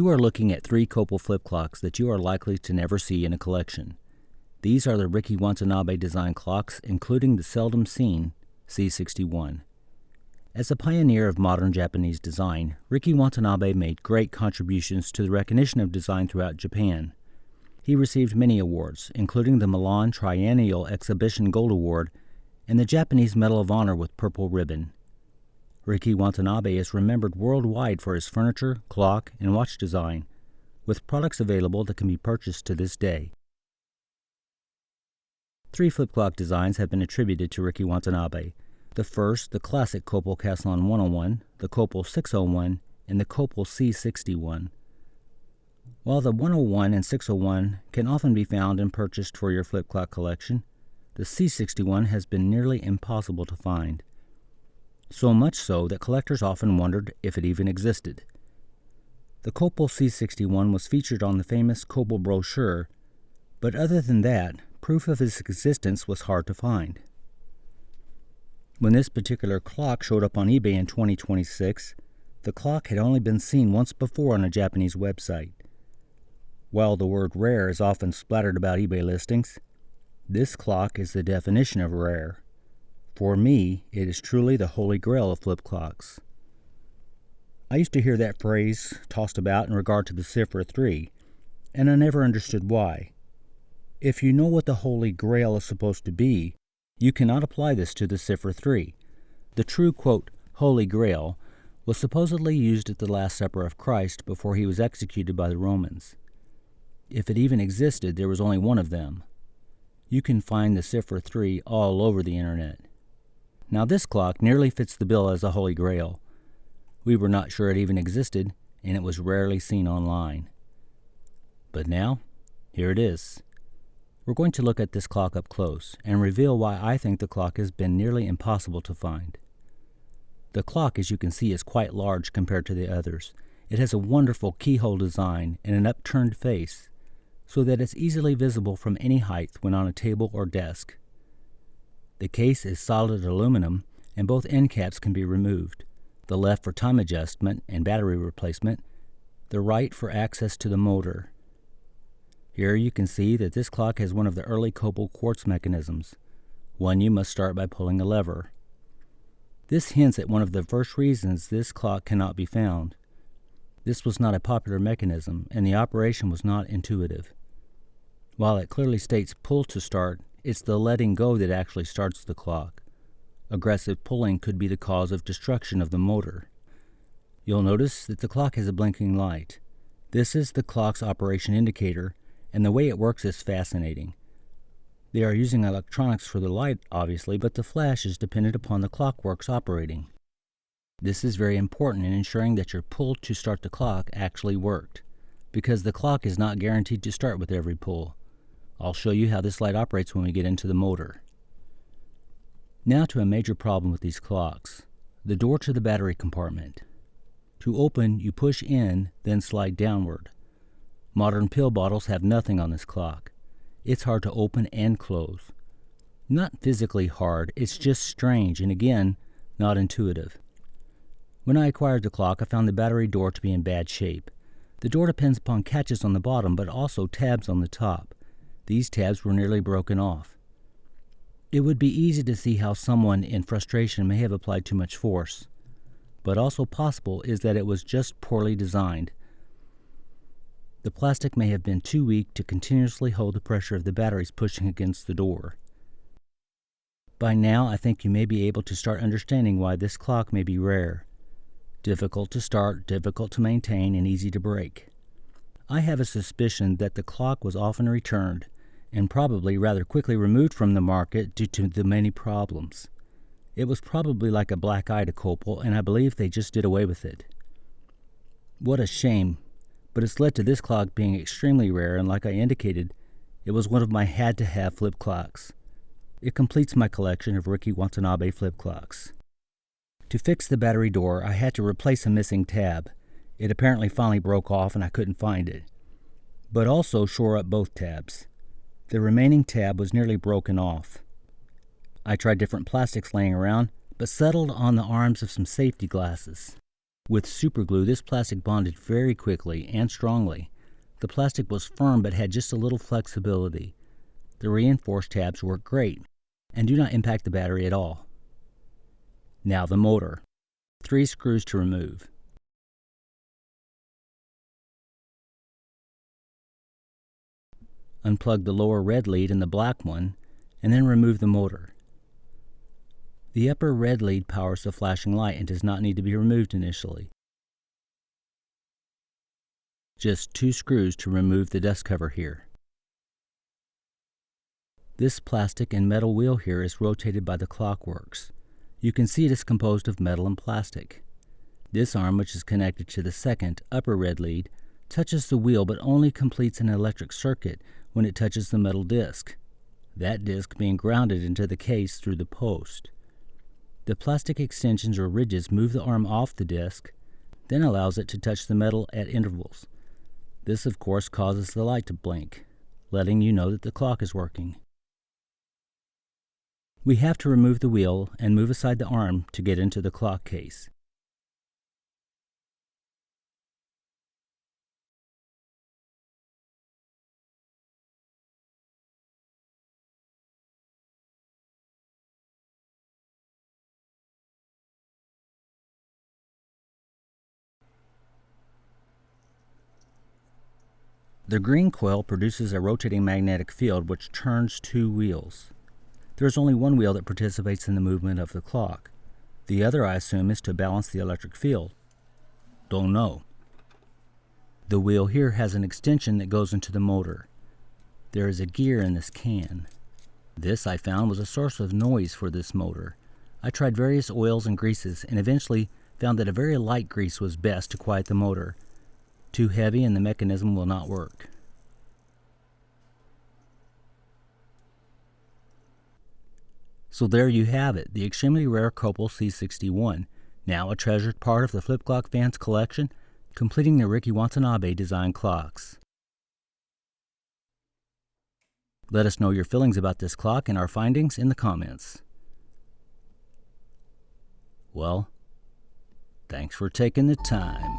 You are looking at 3 Copal flip clocks that you are likely to never see in a collection. These are the Riki Watanabe-designed clocks, including the seldom seen C-61. As a pioneer of modern Japanese design, Riki Watanabe made great contributions to the recognition of design throughout Japan. He received many awards, including the Milan Triennial Exhibition Gold Award and the Japanese Medal of Honor with Purple Ribbon. Riki Watanabe is remembered worldwide for his furniture, clock, and watch design, with products available that can be purchased to this day. 3 flip clock designs have been attributed to Riki Watanabe. The first, the classic Copal Castellan 101, the Copal 601, and the Copal C-61. While the 101 and 601 can often be found and purchased for your flip clock collection, the C-61 has been nearly impossible to find. So much so that collectors often wondered if it even existed. The Copal C-61 was featured on the famous Copal brochure, but other than that, proof of its existence was hard to find. When this particular clock showed up on eBay in 2026, the clock had only been seen once before on a Japanese website. While the word rare is often splattered about eBay listings, this clock is the definition of rare. For me, it is truly the holy grail of flip clocks. I used to hear that phrase tossed about in regard to the Cifra 3, and I never understood why. If you know what the holy grail is supposed to be, you cannot apply this to the Cifra 3. The true, quote, holy grail was supposedly used at the Last Supper of Christ before he was executed by the Romans. If it even existed, there was only one of them. You can find the Cifra 3 all over the internet. Now this clock nearly fits the bill as a holy grail. We were not sure it even existed, and it was rarely seen online. But now, here it is. We're going to look at this clock up close and reveal why I think the clock has been nearly impossible to find. The clock, as you can see, is quite large compared to the others. It has a wonderful keyhole design and an upturned face, so that it's easily visible from any height when on a table or desk. The case is solid aluminum, and both end caps can be removed, the left for time adjustment and battery replacement, the right for access to the motor. Here you can see that this clock has one of the early Copal quartz mechanisms, one you must start by pulling a lever. This hints at one of the first reasons this clock cannot be found. This was not a popular mechanism, and the operation was not intuitive. While it clearly states pull to start, it's the letting go that actually starts the clock. Aggressive pulling could be the cause of destruction of the motor. You'll notice that the clock has a blinking light. This is the clock's operation indicator, and the way it works is fascinating. They are using electronics for the light, obviously, but the flash is dependent upon the clockwork's operating. This is very important in ensuring that your pull to start the clock actually worked, because the clock is not guaranteed to start with every pull. I'll show you how this light operates when we get into the motor. Now to a major problem with these clocks, the door to the battery compartment. To open, you push in, then slide downward. Modern pill bottles have nothing on this clock. It's hard to open and close. Not physically hard, it's just strange and again, not intuitive. When I acquired the clock, I found the battery door to be in bad shape. The door depends upon catches on the bottom, but also tabs on the top. These tabs were nearly broken off. It would be easy to see how someone in frustration may have applied too much force, but also possible is that it was just poorly designed. The plastic may have been too weak to continuously hold the pressure of the batteries pushing against the door. By now, I think you may be able to start understanding why this clock may be rare. Difficult to start, difficult to maintain, and easy to break. I have a suspicion that the clock was often returned, and probably rather quickly removed from the market due to the many problems. It was probably like a black eye to Copal, and I believe they just did away with it. What a shame, but it's led to this clock being extremely rare, and like I indicated, it was one of my had-to-have flip clocks. It completes my collection of Riki Watanabe flip clocks. To fix the battery door, I had to replace a missing tab. It apparently finally broke off and I couldn't find it, but also shore up both tabs. The remaining tab was nearly broken off. I tried different plastics laying around, but settled on the arms of some safety glasses. With superglue, this plastic bonded very quickly and strongly. The plastic was firm but had just a little flexibility. The reinforced tabs work great and do not impact the battery at all. Now the motor. 3 screws to remove. Unplug the lower red lead and the black one, and then remove the motor. The upper red lead powers the flashing light and does not need to be removed initially. Just 2 screws to remove the dust cover here. This plastic and metal wheel here is rotated by the clockworks. You can see it is composed of metal and plastic. This arm, which is connected to the second, upper red lead, touches the wheel but only completes an electric circuit when it touches the metal disc, that disc being grounded into the case through the post. The plastic extensions or ridges move the arm off the disc, then allows it to touch the metal at intervals. This, of course, causes the light to blink, letting you know that the clock is working. We have to remove the wheel and move aside the arm to get into the clock case. The green coil produces a rotating magnetic field which turns 2 wheels. There is only one wheel that participates in the movement of the clock. The other, I assume, is to balance the electric field. Don't know. The wheel here has an extension that goes into the motor. There is a gear in this can. This, I found, was a source of noise for this motor. I tried various oils and greases and eventually found that a very light grease was best to quiet the motor. Too heavy and the mechanism will not work. So there you have it, the extremely rare Copal C-61, now a treasured part of the Flip Clock fans' collection, completing the Riki Watanabe-designed clocks. Let us know your feelings about this clock and our findings in the comments. Well, thanks for taking the time.